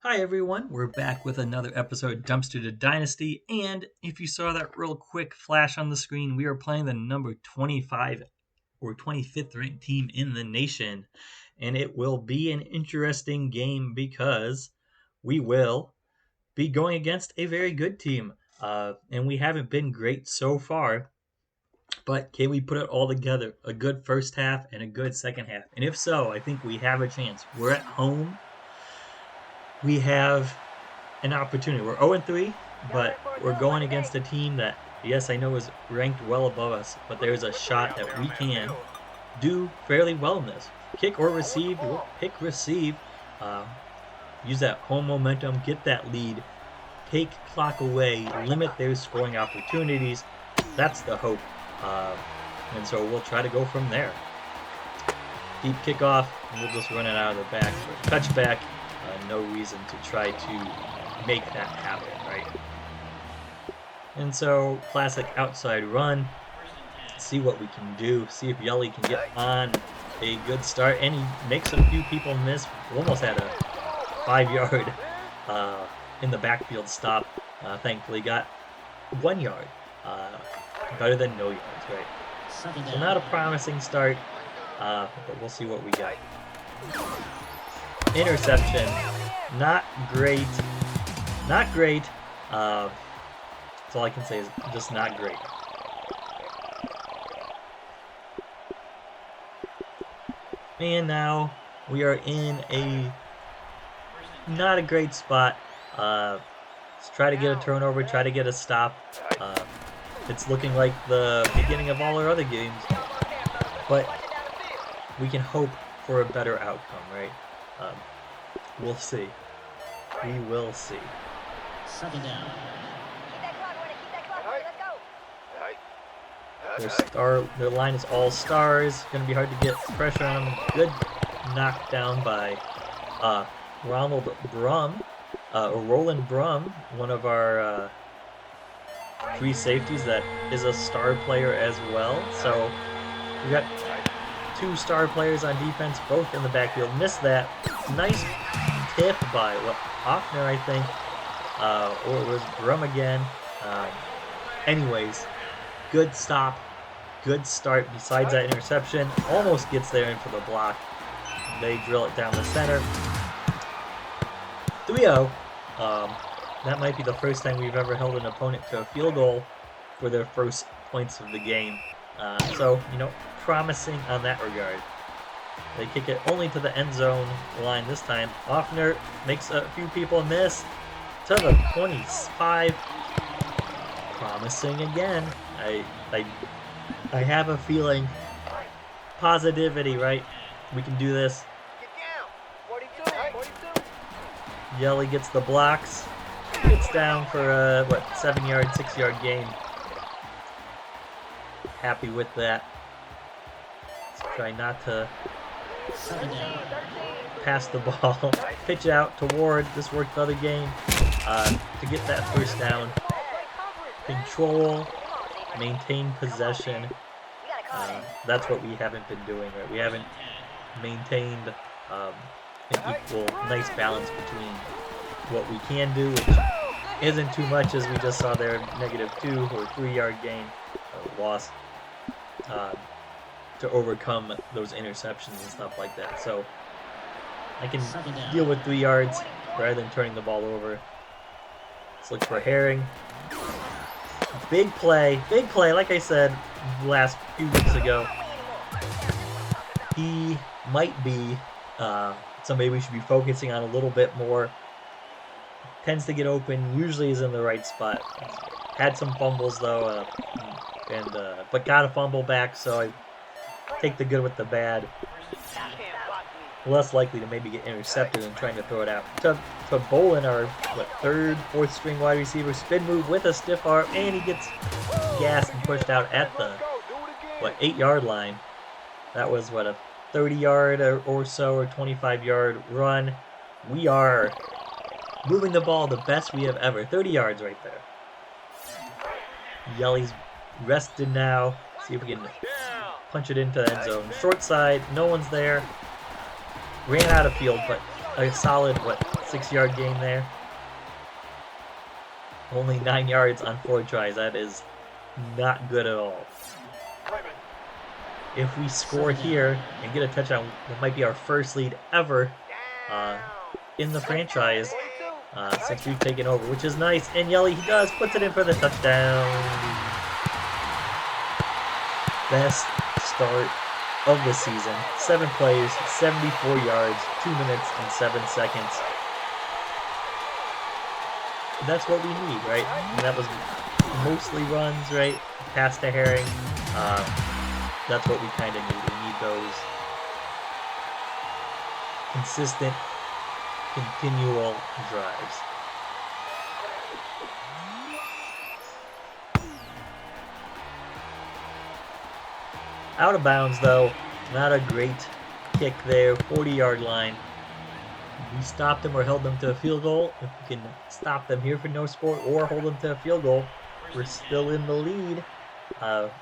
Hi everyone, we're back with another episode of Dumpster to Dynasty, and if you saw that real quick flash on the screen, we are playing the number 25 or 25th ranked team in the nation, and it will be an interesting game because we will be going against a very good team, and we haven't been great so far, but can we put it all together? A good first half and a good second half, and if so, I think we have a chance. We're at home. We have an opportunity. We're 0-3, but we're going against a team that, yes, I know is ranked well above us, but there's a shot that we can do fairly well in this. Kick or receive, we'll pick receive. Uh, use that home momentum, get that lead, take clock away, limit their scoring opportunities. That's the hope. And so we'll try to go from there. Deep kickoff, and we'll just run it out of the back for a touchback. No reason to try to make that happen, right? And so, classic outside run. See what we can do. See if Yelly can get on a good start. And he makes a few people miss. Almost had a 5-yard in the backfield stop. Thankfully got 1 yard. Better than no yards, right? So not a promising start, but we'll see what we got. Interception. Not great. Not great. That's all I can say is just not great. And now we are in a not a great spot. Let's try to get a turnover, try to get a stop. It's looking like the beginning of all our other games, but we can hope for a better outcome, right? We'll see. We will see. Second down. Their line is all stars. Going to be hard to get pressure on them. Good knockdown by Roland Brum, one of our three safeties that is a star player as well. So we got two star players on defense, both in the backfield. Missed that. Nice tip by Hoffner, I think. Or it was Brum again. Anyways, good stop. Good start besides that interception. Almost gets there in for the block. They drill it down the center. 3-0. That might be the first time we've ever held an opponent to a field goal for their first points of the game. So, promising on that regard. They kick it only to the end zone line this time. Hoffner makes a few people miss to the 25. Promising again. I have a feeling. Positivity, right? We can do this. Yelly gets the blocks. Gets down for a 7-yard, 6-yard gain. Happy with that. Let's try not to pass the ball. Pitch out to Ward. This worked the other game. To get that first down. Control. Maintain possession. That's what we haven't been doing, right? We haven't maintained an equal, nice balance between what we can do, which isn't too much, as we just saw there, -2 or 3-yard gain, loss, to overcome those interceptions and stuff like that. So I can deal with 3 yards rather than turning the ball over. Let's look for Herring. Big play, like I said last few weeks ago. He might be somebody we should be focusing on a little bit more. Tends to get open, usually is in the right spot. Had some fumbles though, but got a fumble back, so I take the good with the bad. Less likely to maybe get intercepted and trying to throw it out. To Bolin, our third, fourth string wide receiver, spin move with a stiff arm, and he gets gassed and pushed out at the 8-yard line. That was a 30-yard or so, or 25-yard run. We are moving the ball the best we have ever. 30 yards right there. Yelly's rested now. See if we can punch it into the end zone. Short side, no one's there. Ran out of field, but a solid, 6-yard gain there. Only 9 yards on 4 tries. That is not good at all. If we score here and get a touchdown, that might be our first lead ever in the franchise since we've taken over, which is nice. And Yelly, he puts it in for the touchdown. Best start of the season. 7 plays, 74 yards, 2 minutes and 7 seconds. That's what we need, right? And that was mostly runs, right? Pass to Herring. That's what we kind of need. We need those consistent, continual drives. Out of bounds, though. Not a great kick there. 40-yard line. We stopped them or held them to a field goal. If we can stop them here for no score or hold them to a field goal, we're still in the lead,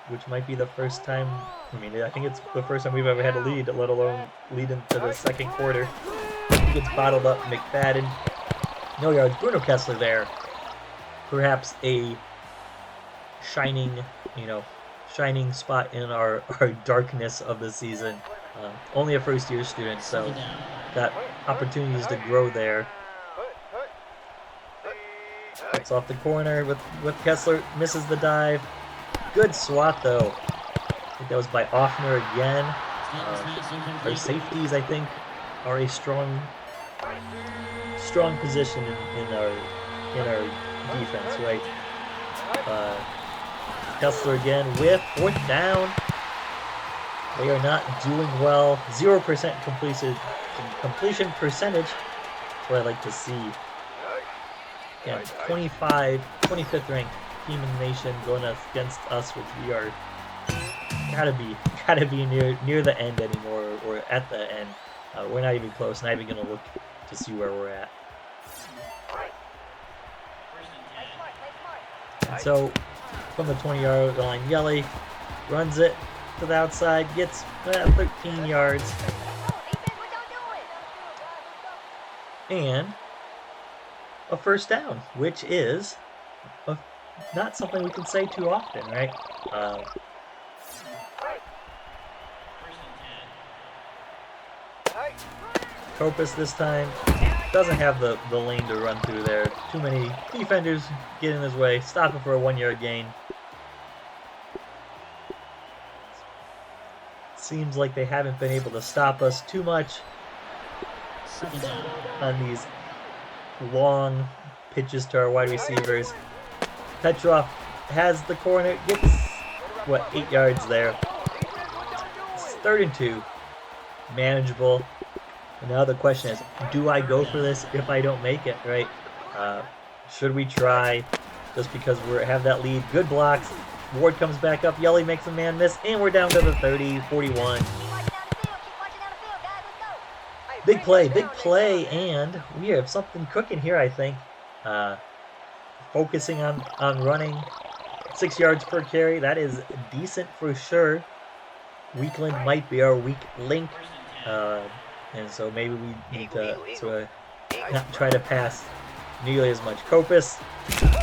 which might be the first time. I mean, I think it's the first time we've ever had a lead, let alone lead into the second quarter. He gets bottled up. McFadden, no yards. Bruno Kessler there. Perhaps a shining spot in our darkness of the season. Only a first-year student, so got opportunities to grow there. Cuts off the corner with Kessler, misses the dive. Good swat, though. I think that was by Offner again. Our safeties, I think, are a strong position in our defense, right? Kessler again with 4th down. They are not doing well. 0% completion percentage. That's what I like to see. Yeah, 25th ranked team in the nation going against us, which we are gotta be near the end anymore, or at the end. We're not even close. Not even gonna look to see where we're at. And so from the 20-yard line, Yelly runs it to the outside, gets 13 yards, and a first down, which is not something we can say too often, right? Copus this time doesn't have the lane to run through there. Too many defenders get in his way. Stop it for a 1-yard gain. Seems like they haven't been able to stop us too much on these long pitches to our wide receivers. Petrov has the corner, gets 8 yards there. It's 3rd and 2, manageable. And now the question is, do I go for this if I don't make it, right? Should we try just because we have that lead? Good blocks. Ward comes back up. Yelly makes a man miss, and we're down to the 30, 41. Big play, and we have something cooking here, I think. Focusing on running. 6 yards per carry. That is decent for sure. Weakland might be our weak link. And so maybe we need to not try to pass nearly as much. Copus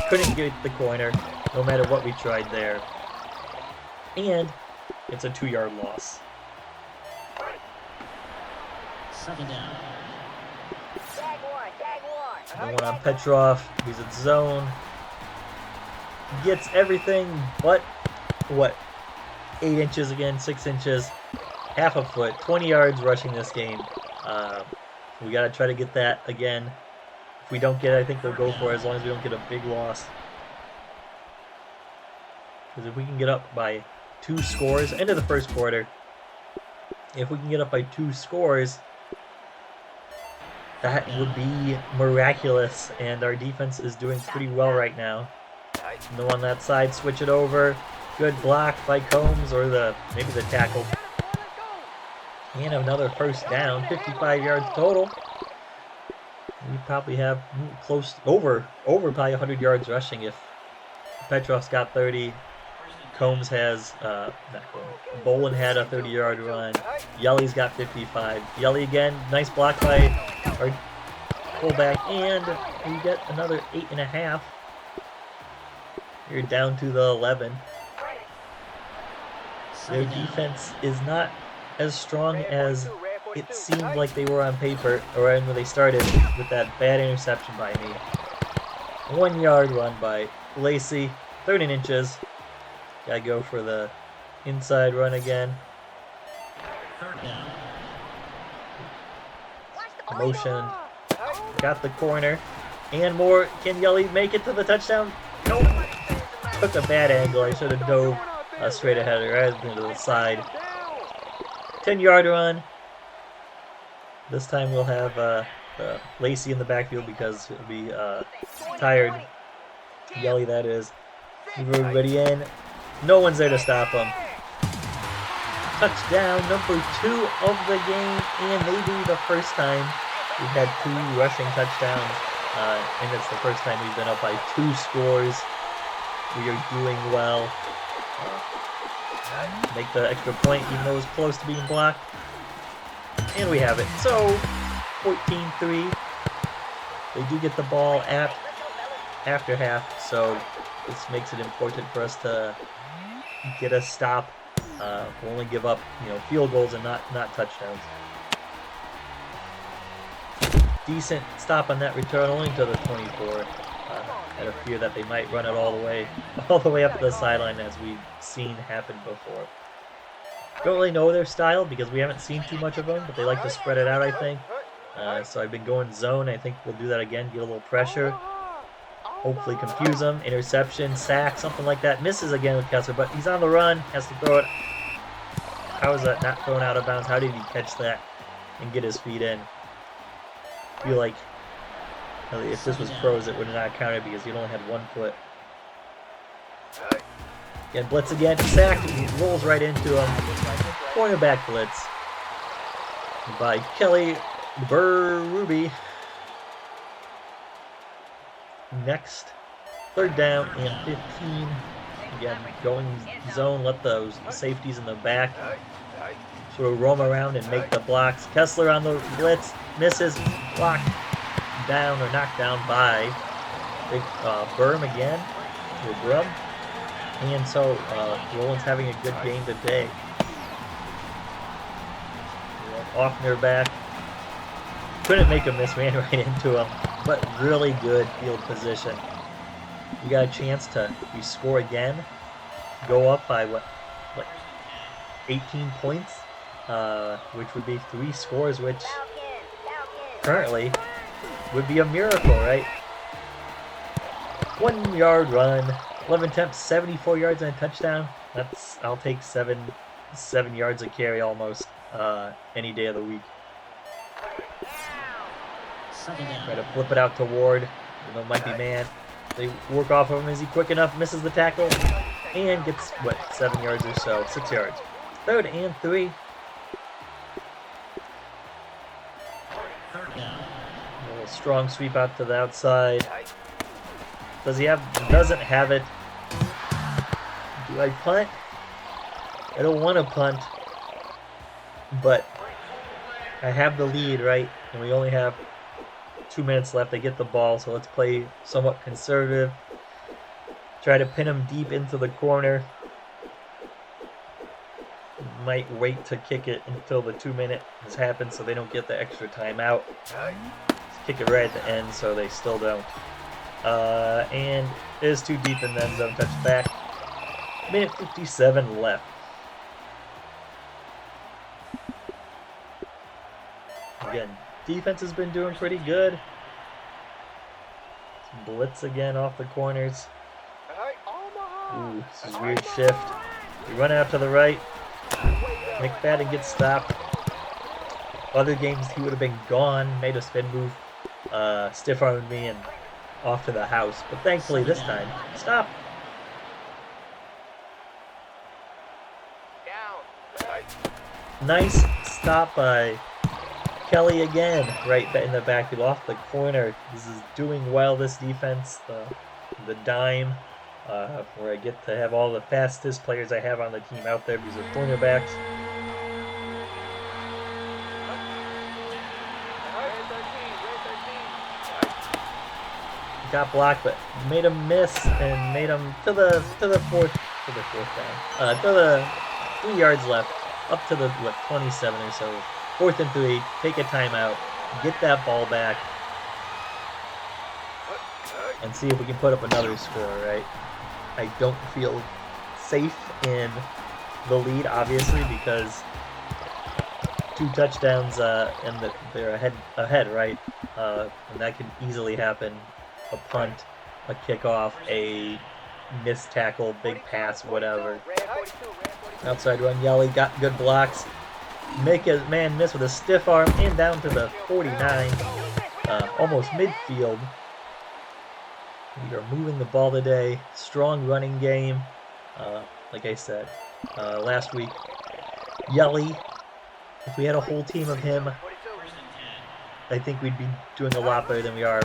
couldn't get the corner, no matter what we tried there. And it's a 2-yard loss. 2nd down. No one on Petrov. He's in zone. Gets everything but 8 inches again, 6 inches, half a foot, 20 yards rushing this game. We got to try to get that again. If we don't get it, I think they'll go for it as long as we don't get a big loss. Because if we can get up by 2 scores, end of the first quarter, if we can get up by 2 scores, that would be miraculous. And our defense is doing pretty well right now. No on that side, switch it over. Good block by Combs, or maybe the tackle. And another first down, 55 yards total. We probably have over probably 100 yards rushing if Petrov's got 30. Combs has, Bolin had a 30-yard run. Yelly's got 55. Yelly again, nice block by our Fullback, and we get another 8.5. You're down to the 11. Their defense is not as strong as it seemed like they were on paper, or when they started with that bad interception by me. 1 yard run by Lacey, 13 inches. Gotta go for the inside run again. Motion. Got the corner. And more. Can Yelly make it to the touchdown? Nope. Took a bad angle. I should have dove straight ahead rather than to the side. 10-yard run. This time we'll have Lacey in the backfield because he'll be tired. Yelly, that is. Move everybody in. No one's there to stop him. Touchdown, number 2 of the game, and maybe the first time we've had 2 rushing touchdowns, and it's the first time we've been up by 2 scores. We are doing well. Make the extra point, even though it was close to being blocked. And we have it. So, 14-3. They do get the ball after half, so this makes it important for us to get a stop. We'll only give up, field goals and not touchdowns. Decent stop on that return, only to the 24. Out of fear that they might run it all the way up to the sideline, as we've seen happen before. Don't really know their style because we haven't seen too much of them, but they like to spread it out, I think. So I've been going zone. I think we'll do that again, get a little pressure. Hopefully confuse him. Interception, sack, something like that. Misses again with Kessler, but he's on the run. Has to throw it. How is that not thrown out of bounds? How did he catch that and get his feet in? I feel like if this was pros, it would have not counted because he only had 1 foot. Again, blitz again. Sacked. He rolls right into him. Cornerback blitz by Kelly Burruby. Next, 3rd down and 15. Again, going zone, let those safeties in the back sort of roam around and make the blocks. Kessler on the blitz, misses, blocked down or knocked down by big Berm again, or Brum. And so Roland's having a good game today. Offner back. Couldn't make a miss, ran right into him. But really good field position. We got a chance to, if we score again, go up by what 18 points, which would be 3 scores, which currently would be a miracle, right? 1 yard run, 11 attempts, 74 yards and a touchdown. I'll take 7 yards a carry almost any day of the week. Try to flip it out to Ward. It might be man. They work off of him. Is he quick enough? Misses the tackle. And gets, 7 yards or so? 6 yards. 3rd and 3. A little strong sweep out to the outside. Doesn't have it. Do I punt? I don't want to punt. But I have the lead, right? And we only have 2 minutes left. They get the ball, so let's play somewhat conservative. Try to pin him deep into the corner. Might wait to kick it until the 2 minute has happened so they don't get the extra timeout. Kick it right at the end so they still don't. And it is too deep in the end zone. Touch back. Minute 57 left. Again, defense has been doing pretty good. Blitz again off the corners. Ooh, this is a weird shift. We run out to the right. McFadden gets stopped. Other games he would have been gone. Made a spin move. Stiff armed me and off to the house. But thankfully this time, stop. Nice stop by Kelly again, right in the backfield off the corner. This is doing well, this defense. The dime, where I get to have all the fastest players I have on the team out there because of cornerbacks. got blocked, but made him miss and made him to the fourth down. To the 3 yards left, up to the 27 or so. 4th and 3. Take a timeout, get that ball back, and see if we can put up another score. Right? I don't feel safe in the lead, obviously, because 2 touchdowns and they're ahead, right? And that can easily happen. A punt, a kickoff, a missed tackle, big pass, whatever. Outside run, Yelly got good blocks. Make his man miss with a stiff arm and down to the 49, almost midfield. We are moving the ball today. Strong running game. Like I said last week, Yelly, if we had a whole team of him, I think we'd be doing a lot better than we are.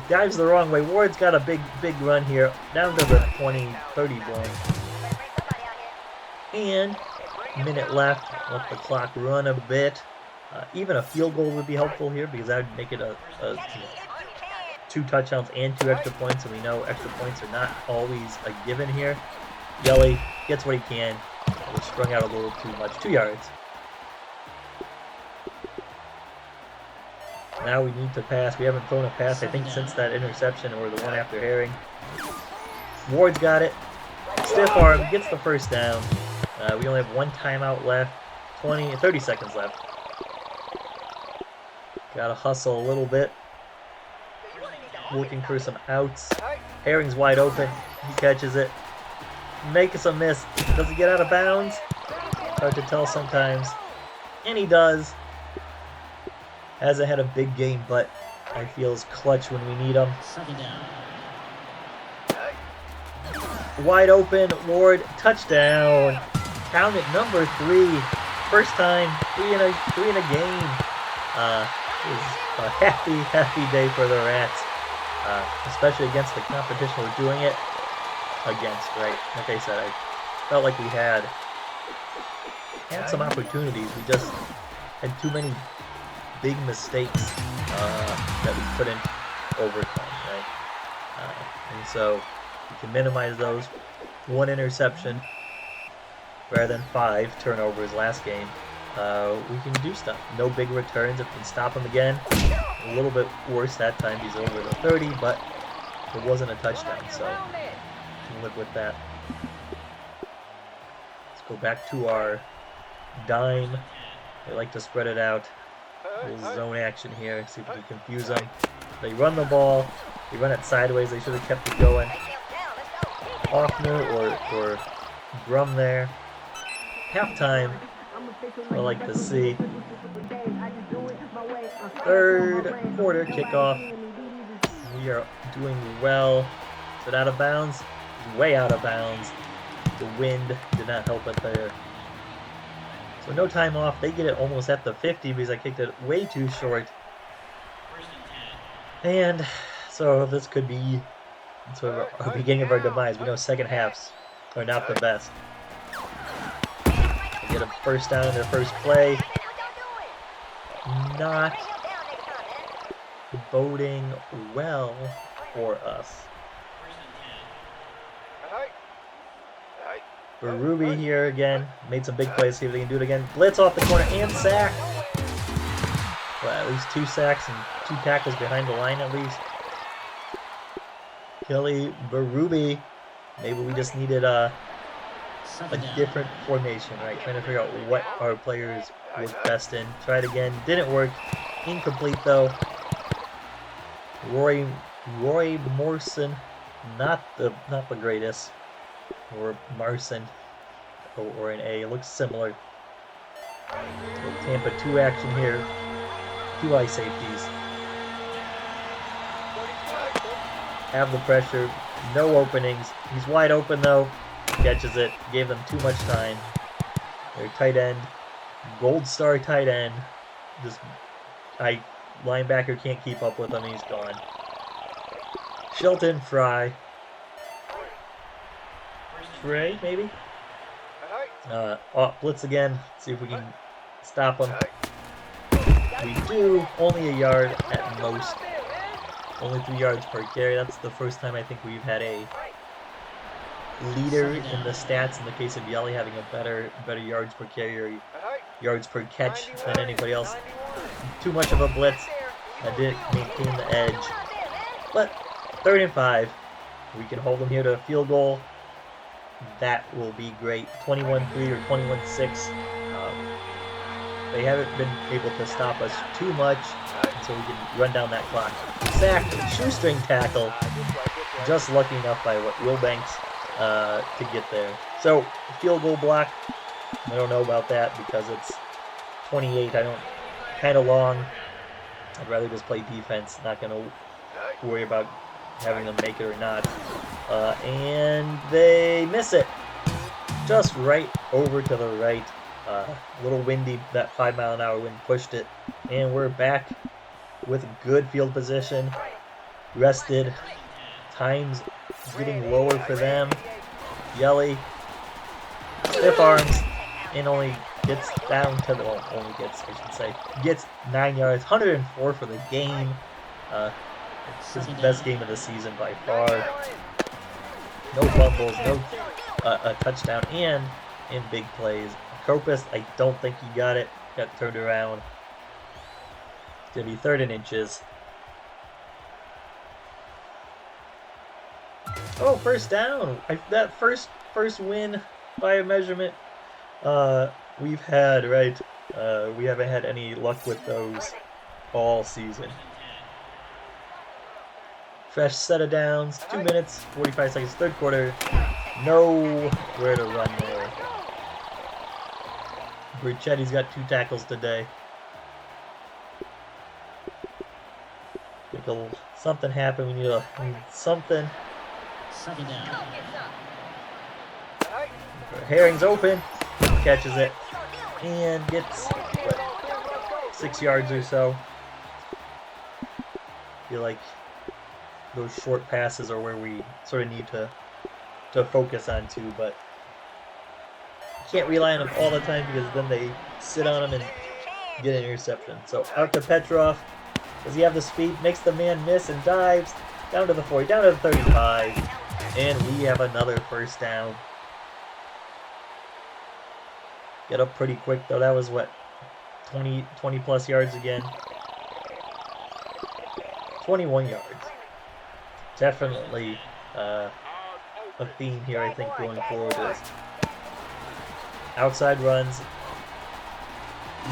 Dives the wrong way. Ward's got a big run here, down to the 20-30 point. And minute left. Let the clock run a bit. Even a field goal would be helpful here, because that would make it a 2 touchdowns and 2 extra points, and we know extra points are not always a given here. Yelly gets what he can. We're strung out a little too much. 2 yards. Now we need to pass. We haven't thrown a pass, I think, since that interception or the one after Herring. Ward's got it. Stiff arm, gets the first down. We only have 1 timeout left. 30 seconds left. Gotta hustle a little bit. Looking for some outs. Herring's wide open. He catches it. Makes a miss. Does he get out of bounds? Hard to tell sometimes. And he does. Hasn't had a big game, but I feel is clutch when we need him. Wide open, Ward, touchdown. Count it, number 3. First time, 3 in a game. It was a happy day for the Rats, especially against the competition we're doing it against. Right, like I said, I felt like we had some opportunities. We just had too many big mistakes that we couldn't overcome, right? And so we can minimize those. 1 interception rather than 5 turnovers last game. We can do stuff. No big returns if we can stop him again. A little bit worse that time. He's over the 30, but it wasn't a touchdown, so we can live with that. Let's go back to our dime. They like to spread it out. A little zone action here. See if we can confuse them. They run the ball. They run it sideways. They should have kept it going. Hoffner or Grum there. Halftime. I like to see. 3rd quarter kickoff. We are doing well. Is it out of bounds? It's way out of bounds. The wind did not help it there. So no time off. They get it almost at the 50 because I kicked it way too short. And so this could be sort of our beginning of our demise. We know second halves are not the best. They get a first down in their first play. Not boding well for us. For Ruby here again, made some big plays. See if they can do it again. Blitz off the corner and sack. Well, at least 2 sacks and 2 tackles behind the line at least. Kelly Barubi. Maybe we just needed a different formation, right? Trying to figure out what our players work best in. Tried again, didn't work. Incomplete though. Roy Morrison, not the greatest. Or Marson, or an A. It looks similar. Tampa 2 action here. 2 eye safeties. Have the pressure. No openings. He's wide open though. Catches it. Gave them too much time. Their tight end. Gold star tight end. Just linebacker can't keep up with him. He's gone. Shelton Fry. Ray, maybe? Blitz again. See if we can stop him. We do. Only a yard at most. Only 3 yards per carry. That's the first time I think we've had a leader in the stats in the case of Yelly having a better yards per carry or yards per catch than anybody else. Too much of a blitz. I didn't maintain the edge. But 3rd and 5. We can hold them here to a field goal. That will be great. 21-3 or 21-6. They haven't been able to stop us too much, so we can run down that clock. Sack, shoestring tackle. Just lucky enough by Will Banks to get there. So, field goal block. I don't know about that because it's 28. Kind of long. I'd rather just play defense. Not going to worry about having them make it or not. And they miss it. Just right over to the right. A little windy, that 5-mile-an-hour wind pushed it. And we're back with good field position. Rested. Time's getting lower for them. Yelly. Stiff arms. And only gets down to the... Well, only gets, I should say. Gets 9 yards. 104 for the game. It's his best game of the season by far. No fumbles, no a touchdown, and in big plays. Copus, I don't think he got it. Got turned around. It's going to be 3rd and inches. Oh, first down. That first win by a measurement we've had, right? We haven't had any luck with those all season. Fresh set of downs. 2 minutes, 45 seconds, 3rd quarter. Nowhere to run there. Burchetti's got 2 tackles today. Something happened. We need something. 2nd down. Herring's open. Catches it. And gets, 6 yards or so. Feel like those short passes are where we sort of need to focus on too, but can't rely on them all the time because then they sit on them and get an interception. So out to Petrov. Does he have the speed? Makes the man miss and dives down to the 40, down to the 35, and we have another first down. Get up pretty quick though. That was what, 20 plus yards again. 21 yards. Definitely a theme here, I think, going forward is outside runs.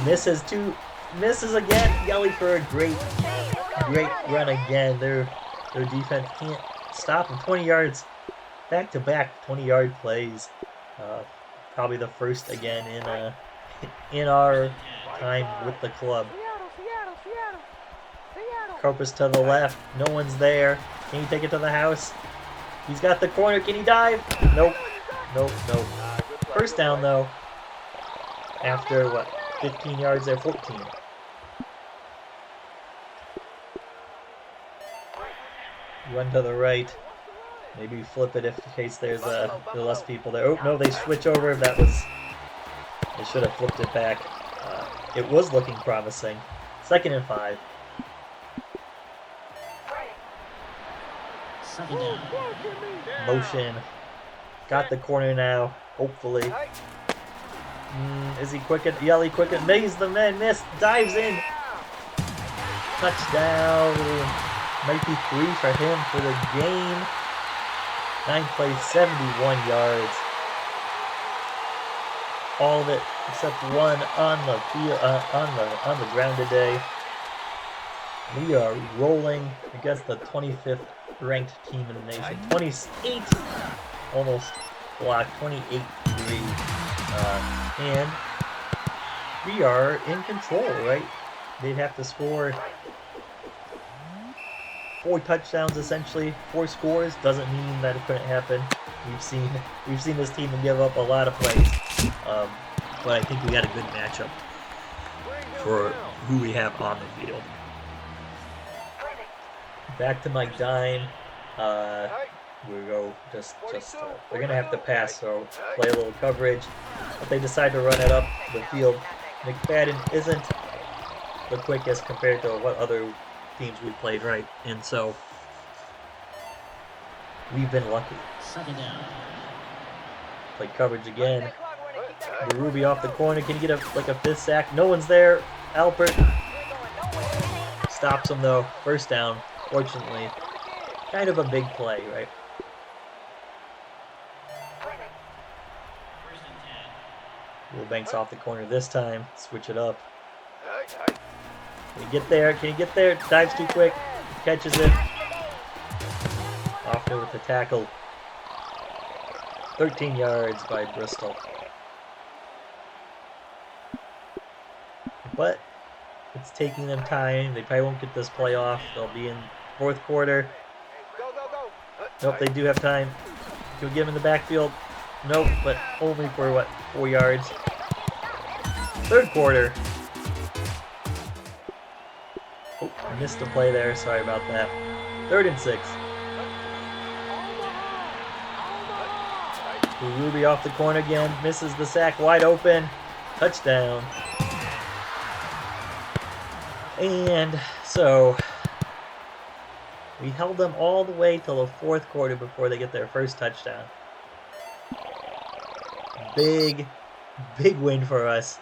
Misses again. Yelly for a great run again. Their defense can't stop him. 20 yards, back-to-back 20-yard plays. Probably the first again in our time with the club. Copus to the left. No one's there. Can he take it to the house? He's got the corner. Can he dive? Nope. First down, though. After, 15 yards there? 14. Run to the right. Maybe flip it if in case there's less people there. Oh, no, they switch over. They should have flipped it back. It was looking promising. 2nd and 5. Motion. Got the corner now, hopefully. Is he quick? Yelly quick. Mays the man. Missed. Dives in. Touchdown. Might be 3 for him for the game. 9 plays, 71 yards. All of it except one on the field, on the ground today. We are rolling against the 25th ranked team in the nation. 28, almost blocked, 28-3. And we are in control, right? They'd have to score 4 touchdowns, essentially. 4 scores doesn't mean that it couldn't happen. We've seen this team give up a lot of plays, but I think we got a good matchup for who we have on the field. Back to Mike Dine. We go they're gonna have to pass, so play a little coverage. But they decide to run it up the field. McFadden isn't the quickest compared to what other teams we've played, right? And so we've been lucky. Second down. Play coverage again. Ruby off the corner. Can you get a fifth sack? No one's there. Alpert stops him though. First down. Fortunately, kind of a big play, right? Banks off the corner this time. Switch it up. Can you get there? Can you get there? Dives too quick. Catches it. Off there with the tackle. 13 yards by Bristol. But it's taking them time. They probably won't get this play off. They'll be in fourth quarter. Nope, they do have time. Can we get him in the backfield? Nope, but only for what, 4 yards. Third quarter. Oh, I missed a play there. Sorry about that. 3rd and 6. Ruby off the corner again. Misses the sack. Wide open. Touchdown. And so we held them all the way till the fourth quarter before they get their first touchdown. Big win for us.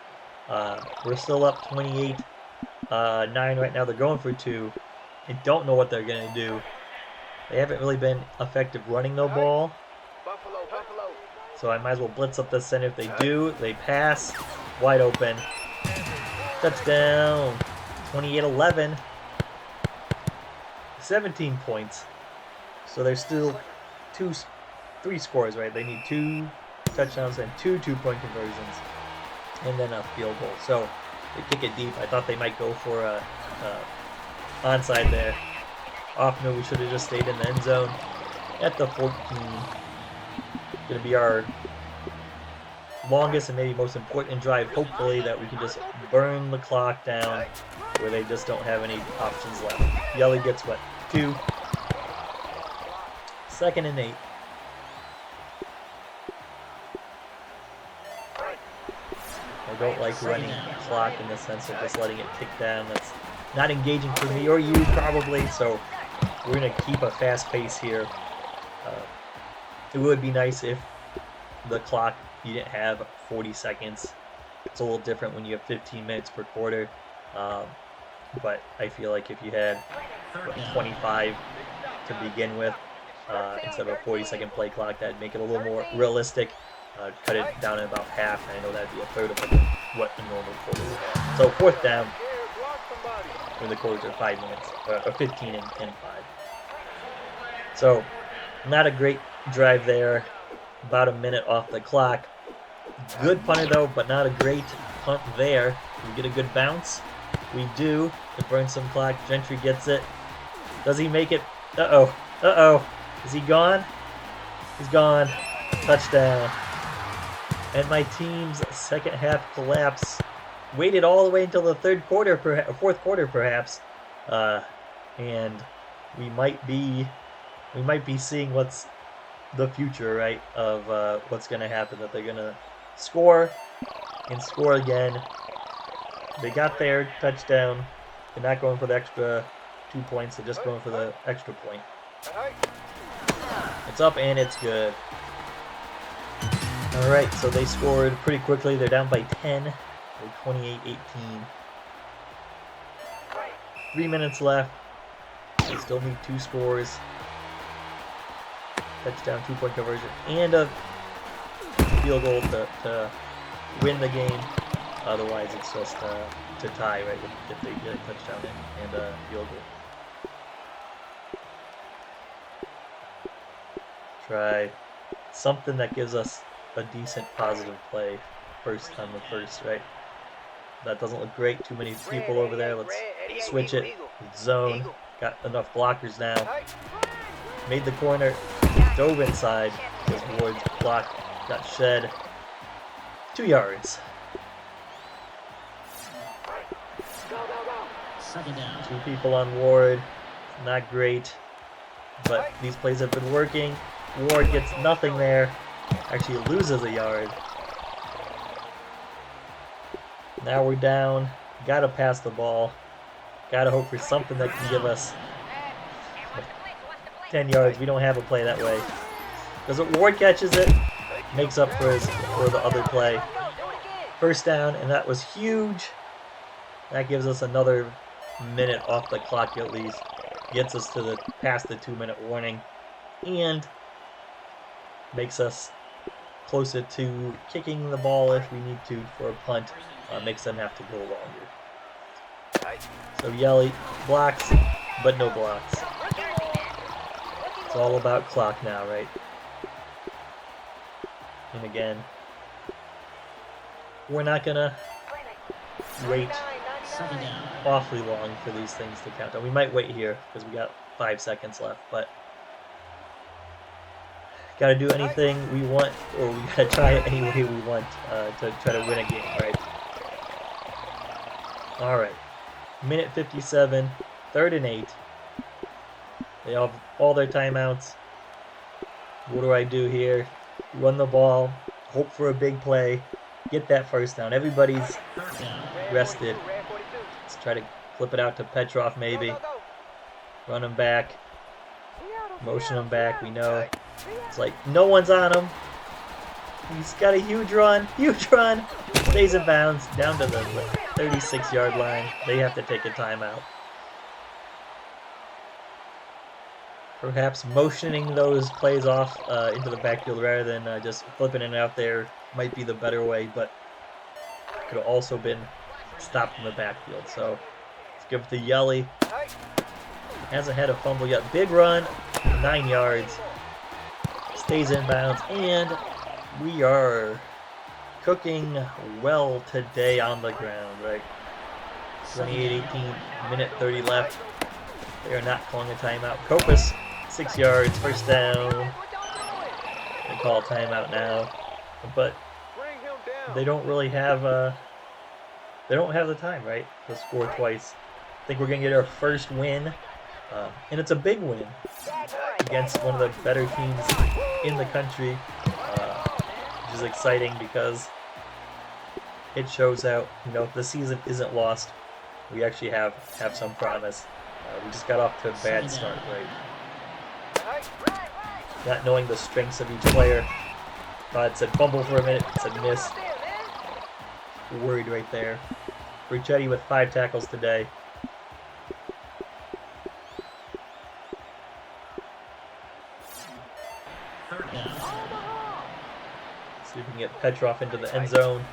We're still up 28-9 right now. They're going for 2. I don't know what they're going to do. They haven't really been effective running the ball. So I might as well blitz up the center. If they do, they pass. Wide open. Touchdown. 28-11. 17 points. So there's still 3 scores, right? They need 2 touchdowns and 2 2-point conversions. And then a field goal. So they kick it deep. I thought they might go for a onside there. No, we should have just stayed in the end zone at the 14. Going to be our longest and maybe most important drive, hopefully, that we can just burn the clock down where they just don't have any options left. Yelly gets what? 2. 2nd and 8. I don't like running clock in the sense of just letting it tick down. That's not engaging for me or you probably, so we're going to keep a fast pace here. It would be nice if the clock, you didn't have 40 seconds. It's a little different when you have 15 minutes per quarter. But I feel like if you had 25 to begin with, instead of a 40-second play clock, that'd make it a little more realistic. Cut it down in about half, and I know that'd be a third of what the normal quarter would have. So 4th down, when the quarters are 5 minutes, or 15 and 5. So not a great drive there. About a minute off the clock. Good punter though, but not a great punt there. We get a good bounce. We do. It burns some clock. Gentry gets it. Does he make it? Uh-oh. Is he gone? He's gone. Touchdown. And my team's second half collapse. Waited all the way until the fourth quarter perhaps. And we might be seeing what's the future, right, of what's going to happen, that they're going to score and score again. They got their touchdown. They're not going for the extra 2 points. They're just going for the extra point. It's up and it's good. All right, so they scored pretty quickly. They're down by 10. They're 28-18. 3 minutes left. They still need 2 scores. Touchdown, 2-point conversion, and a field goal to win the game. Otherwise, it's just to tie, right, if they get a touchdown and a field goal. Try something that gives us a decent positive play first on the first, right? That doesn't look great. Too many people over there. Let's switch it. Zone. Got enough blockers now. Made the corner. Dove inside. Because Ward's block got shed. 2 yards. Second down. 2 people on Ward. Not great. But these plays have been working. Ward gets nothing there. Actually loses a yard. Now we're down. Gotta pass the ball. Gotta hope for something that can give us 10 yards. We don't have a play that way. Does it? Ward catches it, makes up for the other play. First down, and that was huge. That gives us another minute off the clock at least. Gets us to the past the 2-minute warning, and makes us closer to kicking the ball if we need to for a punt. Makes them have to go longer. So Yelly blocks, but no blocks. It's all about clock now, right? And again, we're not gonna wait awfully long for these things to count down. We might wait here because we got 5 seconds left, but gotta do anything we want, or we gotta try it any way we want to try to win a game, right? Alright, minute 57, 3rd and 8. They have all their timeouts. What do I do here? Run the ball, hope for a big play, get that first down. Everybody's rested. Let's try to flip it out to Petrov maybe. Run him back. Motion him back, we know. It's like no one's on him. He's got a huge run. Stays in bounds, down to the 36-yard line. They have to take a timeout. Perhaps motioning those plays off into the backfield rather than just flipping it out there might be the better way, but could have also been stopped in the backfield. So let's give it to Yelly. Hasn't had a fumble yet. Big run, 9 yards. Stays in bounds, and we are cooking well today on the ground, right? 28-18, minute 30 left. They are not calling a timeout. Kopus, 6 yards, first down. They call a timeout now, but they don't really have they don't have the time, right, to score twice. I think we're gonna get our first win, and it's a big win against one of the better teams in the country, which is exciting because it shows out, the season isn't lost. We actually have some promise. We just got off to a bad start, right? Not knowing the strengths of each player. It said fumble for a minute, it said miss. Worried right there. Richetti with 5 tackles today. See if we can get Petrov into the end zone.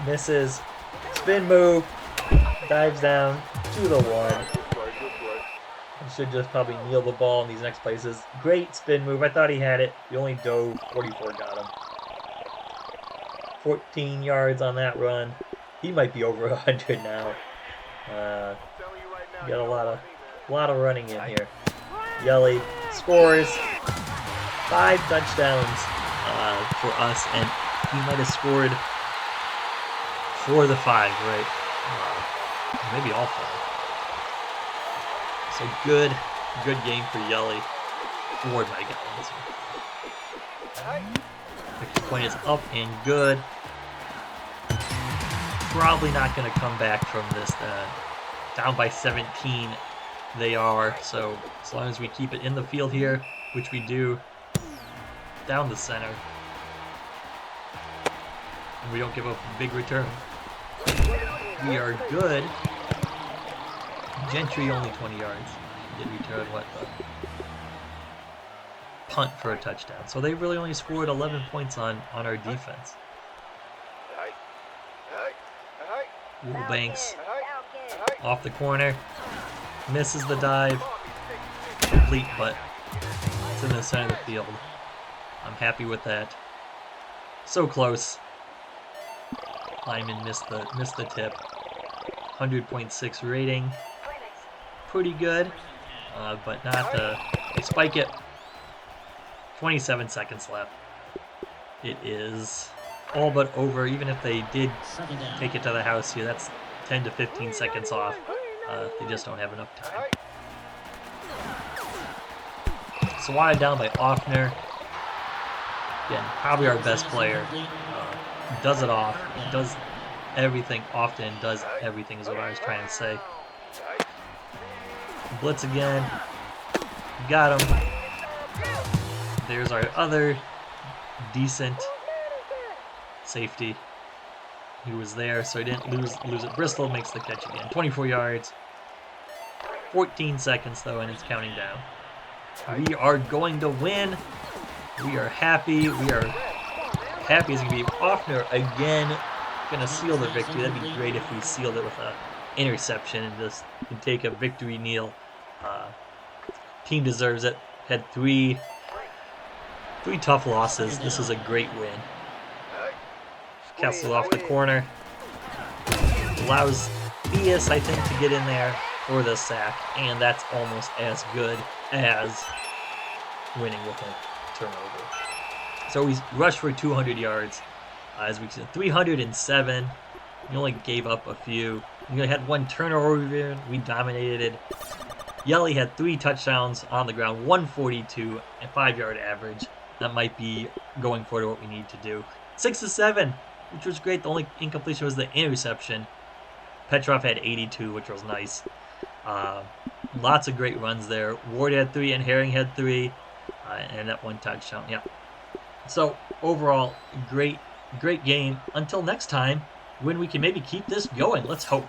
Misses. Spin move. Dives down to the 1. He should just probably kneel the ball in these next places. Great spin move. I thought he had it. He only dove. 44 got him. 14 yards on that run. He might be over 100 now. Got a lot of running in here. Yelly scores 5 touchdowns for us, and he might have scored 4 of the 5, right? Maybe all 5. So good game for Yelly. Ward might get one this one. 50 point is up and good. Probably not going to come back from this. Down by 17 they are. So as long as we keep it in the field here, which we do, down the center, and we don't give up a big return, we are good. Gentry only 20 yards. Did return punt for a touchdown. So they really only scored 11 points on our defense. Banks off the corner, misses the dive, complete, but it's in the center of the field. I'm happy with that. So close. Lyman missed the tip. 100.6 rating. Pretty good, but not the. They spike it. 27 seconds left. It is all but over. Even if they did take it to the house here, that's 10 to 15 seconds off. They just don't have enough time. Sawada down by Offner. Again, probably our best player. Does it off. Does everything often, does everything is what I was trying to say. Blitz again. Got him. There's our other decent safety who was there, so he didn't lose it. Bristol makes the catch again. 24 yards. 14 seconds, though, and it's counting down. We are going to win. We are happy. We are happy as can be. Offner again going to seal the victory. That'd be great if we sealed it with an interception and just can take a victory kneel. Team deserves it. Had three tough losses. This is a great win. Kessel off the corner. Allows Theus, I think, to get in there for the sack, and that's almost as good as winning with a turnover. So we rushed for 200 yards. As we said, 307. We only gave up a few. We had one turnover. We dominated. Yelly had 3 touchdowns on the ground, 142, and 5-yard average. That might be going forward what we need to do. 6 of 7, which was great. The only incompletion was the interception. Petrov had 82, which was nice. Lots of great runs there. Ward had 3 and Herring had 3, and that 1 touchdown. Yeah. So overall, great game. Until next time, when we can maybe keep this going. Let's hope.